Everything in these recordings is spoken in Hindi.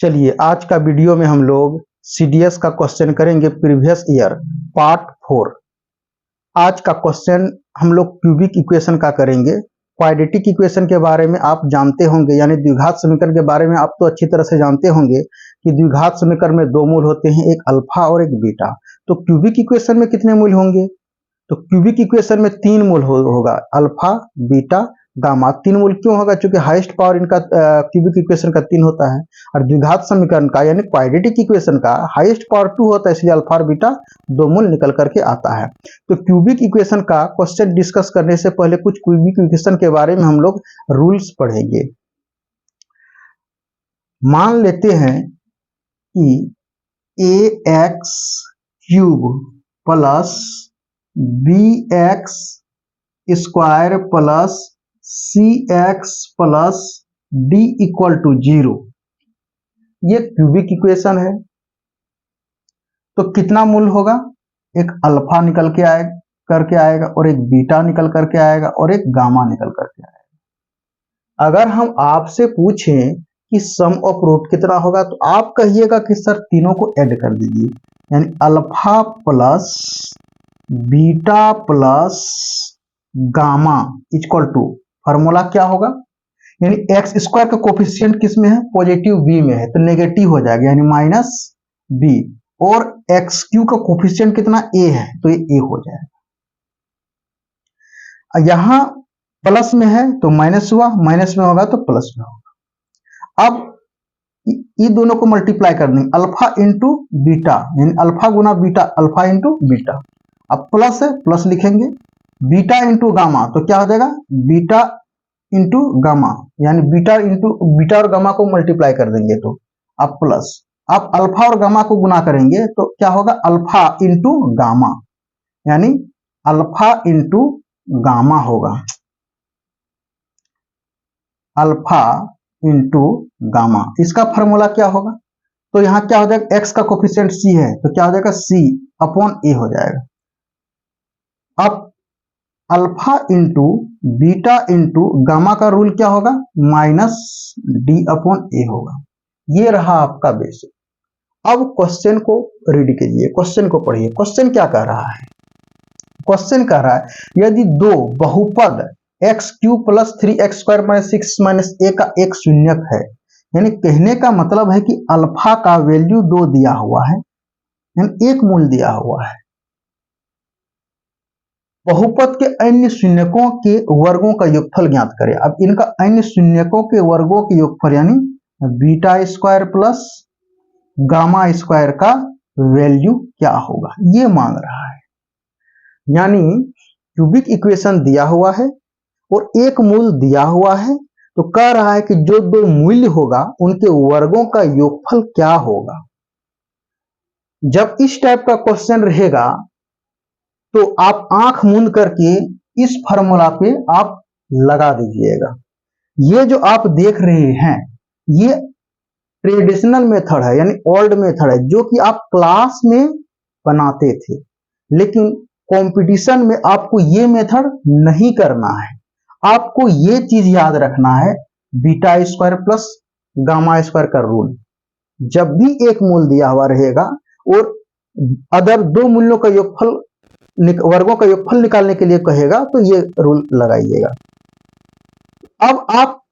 चलिए आज का वीडियो में हम लोग सीडीएस का क्वेश्चन करेंगे प्रीवियस ईयर पार्ट 4। आज का क्वेश्चन हम लोग क्यूबिक इक्वेशन का करेंगे। क्वाड्रेटिक इक्वेशन के बारे में आप जानते होंगे, यानी द्विघात समीकरण के बारे में आप तो अच्छी तरह से जानते होंगे कि द्विघात समीकरण में दो मूल होते हैं, एक अल्फा और एक बीटा। तो क्यूबिक इक्वेशन में कितने मूल होंगे? तो क्यूबिक इक्वेशन में तीन मूल होगा, अल्फा, बीटा, गामा। तीन मूल क्यों होगा? क्योंकि हाईएस्ट पावर इनका क्यूबिक इक्वेशन का 3 होता है, और द्विघात समीकरण का यानी क्वाड्रेटिक इक्वेशन का हाईएस्ट पावर 2 होता है, इसलिए अल्फा और बीटा दो मूल निकल करके आता है। तो क्यूबिक इक्वेशन का क्वेश्चन डिस्कस करने से पहले कुछ क्यूबिक इक्वेशन के बारे में हम लोग रूल्स पढ़ेंगे। मान लेते हैं कि ax cube plus bx square plus cx plus d equal to 0, ये क्यूबिक इक्वेशन है। तो कितना मूल होगा? एक अल्फा निकल के आएगा और एक बीटा निकल करके आएगा और एक गामा निकल करके आएगा। अगर हम आपसे पूछें कि सम ऑफ रूट कितना होगा, तो आप कहिएगा कि सर तीनों को ऐड कर दीजिए, यानी alpha plus beta plus gamma equal to, formula क्या होगा? यानी एक्स स्क्वायर का कोफिशिएंट किस में है? पॉजिटिव बी में है, तो नेगेटिव हो जाएगा, यानी माइनस बी। और एक्स क्यू का कोफिशिएंट कितना? ए है, तो ये ए हो जाएगा। यहां प्लस में है तो माइनस हुआ, माइनस में होगा तो प्लस में होगा। अब ये दोनों को मल्टीप्लाई कर देंगे, अल्फा इंटू बीटा, यानी अल्फा गुना बीटा, अल्फा इंटू बीटा। अब प्लस है, प्लस लिखेंगे, बीटा इंटू गामा, तो क्या हो जाएगा? बीटा इंटू गामा, यानी बीटा और गामा को मल्टीप्लाई कर देंगे तो अब प्लस। अब अल्फा और गामा को गुना करेंगे तो क्या होगा? अल्फा इंटू गामा, यानी अल्फा इंटू गामा होगा, अल्फा इंटू गामा। इसका फॉर्मूला क्या होगा? तो यहां क्या हो जाएगा? एक्स का कोफिशिएंट सी है, तो क्या हो जाएगा? सी अपॉन ए हो जाएगा। अब alpha into beta into gamma का रूल क्या होगा? माइनस डी अपॉन ए होगा। ये रहा आपका बेसिक। अब क्वेश्चन को रीड कीजिए, क्वेश्चन को पढ़िए। क्वेश्चन क्या कह रहा है? क्वेश्चन कह रहा है यदि दो बहुपद x cube plus 3x square minus 6 minus a का एक शून्यक है, यानी कहने का मतलब है कि अल्फा का वैल्यू 2 दिया हुआ है, यानी एक मूल दिया हुआ है। बहुपद के अन्य शून्यकों के वर्गों का योगफल ज्ञात करें। अब इनका अन्य शून्यकों के वर्गों के योगफल यानी beta square plus gamma square का वैल्यू क्या होगा, ये मांग रहा है। यानी क्यूबिक इक्वेशन दिया हुआ है और एक मूल दिया हुआ है, तो कह रहा है कि जो दो मूल्य होगा उनके वर्गों का योगफल क्या होगा। जब इस टाइप का क्वेश्चन रहेगा तो आप आंख मूंद करके इस फार्मूला पे आप लगा दीजिएगा। ये जो आप देख रहे हैं ये ट्रेडिशनल मेथड है, यानी ओल्ड मेथड है, जो कि आप क्लास में बनाते थे, लेकिन कंपटीशन में आपको ये मेथड नहीं करना है। आपको ये चीज याद रखना है, beta square plus gamma square का रूल। जब भी एक मूल दिया हुआ रहेगा और अदर दो मूल्यों का योगफल, वर्गों का योगफल निकालने के लिए कहेगा, तो ये रूल लगाइएगा। अब आप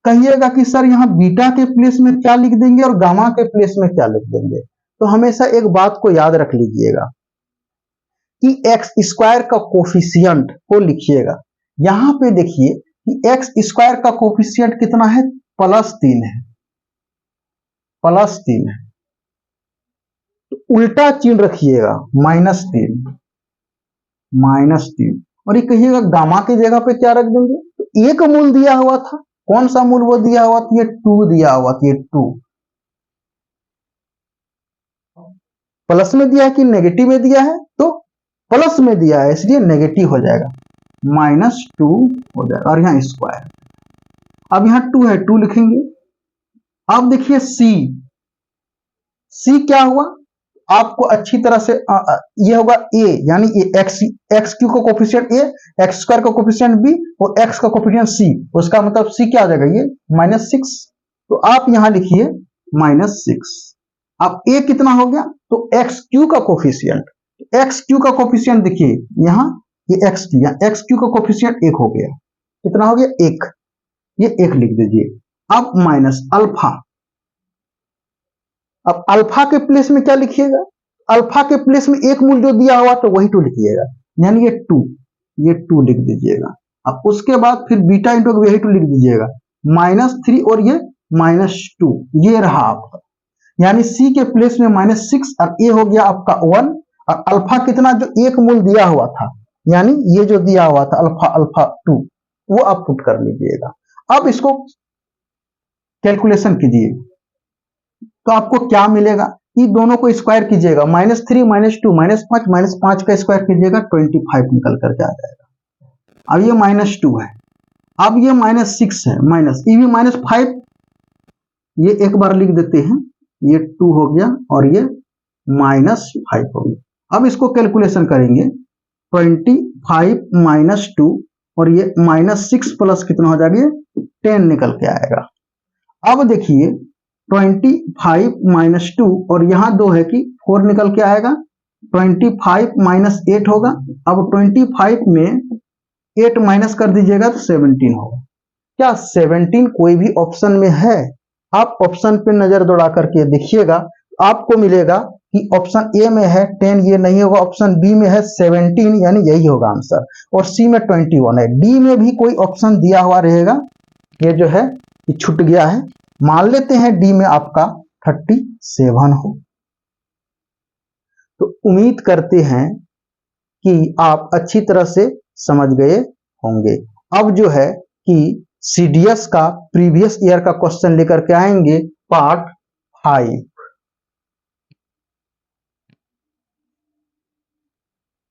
कहिएगा कि सर यहाँ बीटा के प्लेस में क्या लिख देंगे और गामा के प्लेस में क्या लिख देंगे। तो हमेशा एक बात को याद रख लीजिएगा कि एक्स स्क्वायर का कोफिशिएंट को लिखिएगा। यहां पे देखिए कि एक्स स्क्वायर का कोफिशिएंट कितना है? +3 है, +3 है। तो उल्टा चिन्ह रखिएगा, -3, और ये कहिएगा गामा की जगह पे क्या रख देंगे? तो एक मूल दिया हुआ था, कौन सा मूल वो दिया हुआ था? ये 2 दिया हुआ था, ये 2 प्लस में दिया है कि नेगेटिव में दिया है? तो प्लस में दिया है, इसलिए नेगेटिव हो जाएगा, -2 हो जाएगा, और यहाँ स्क्वायर। अब यहाँ 2 है, 2 लिखेंगे। अब देखिए सी क्या हुआ? आपको अच्छी तरह से ये होगा ए, यानी एक्स क्यू का कोफिशिएंट ए, एक्स स्क्वायर का कोफिशिएंट बी और एक्स का कोफिशिएंट सी, उसका मतलब सी क्या आ जाएगा? ये -6। तो आप यहां लिखिए -6। अब a कितना हो गया, तो एक्स क्यू का कोफिशियंट, एक्स क्यू का कोफिशियंट देखिए यहाँ, ये एक्स क्यू का कोफिशियंट 1 हो गया, कितना हो गया 1, ये 1 लिख दीजिए। अब माइनस अल्फा, अब अल्फा के प्लेस में क्या लिखिएगा, अल्फा के प्लेस में एक मूल जो दिया हुआ तो वही 2 लिखिएगा, यानी ये 2, ये 2 लिख दीजिएगा। अब उसके बाद फिर बीटा इंटू यही 2 लिख दीजिएगा, -3 और ये -2, ये रहा आपका, यानी सी के प्लेस में -6 और ए हो गया आपका 1, और अल्फा कितना जो एक मूल दिया हुआ था, यानी ये जो दिया हुआ था अल्फा 2, वो आप पुट कर लीजिएगा। अब इसको कैलकुलेशन कीजिए तो आपको क्या मिलेगा, ये दोनों को स्क्वायर कीजिएगा, -3 -2 -5 का स्क्वायर कीजिएगा 25 निकल करके आ जाएगा। अब ये -2 है, अब ये -6 है, माइनस ये भी -5, ये एक बार लिख देते हैं, ये 2 हो गया और ये -5 हो गया। अब इसको कैलकुलेशन करेंगे, 25 -2 और ये -6 प्लस कितना हो जाएगा, 10 निकल के आएगा। अब देखिए 25 -2 और यहाँ 2 है कि 4 निकल के आएगा, 25 -8 होगा। अब 25 में 8 माइनस कर दीजिएगा तो 17 होगा। क्या 17 कोई भी ऑप्शन में है? आप ऑप्शन पे नजर दौड़ा करके देखिएगा, आपको मिलेगा कि ऑप्शन ए में है 10, ये नहीं होगा, ऑप्शन बी में है 17, यानी यही होगा आंसर, और सी में 21 है। डी में भी कोई ऑप्शन दिया हुआ रहेगा, ये जो है ये छूट गया है, मान लेते हैं डी में आपका 37 हो। तो उम्मीद करते हैं कि आप अच्छी तरह से समझ गए होंगे। अब जो है कि सीडीएस का प्रीवियस ईयर का क्वेश्चन लेकर के आएंगे, पार्ट 5।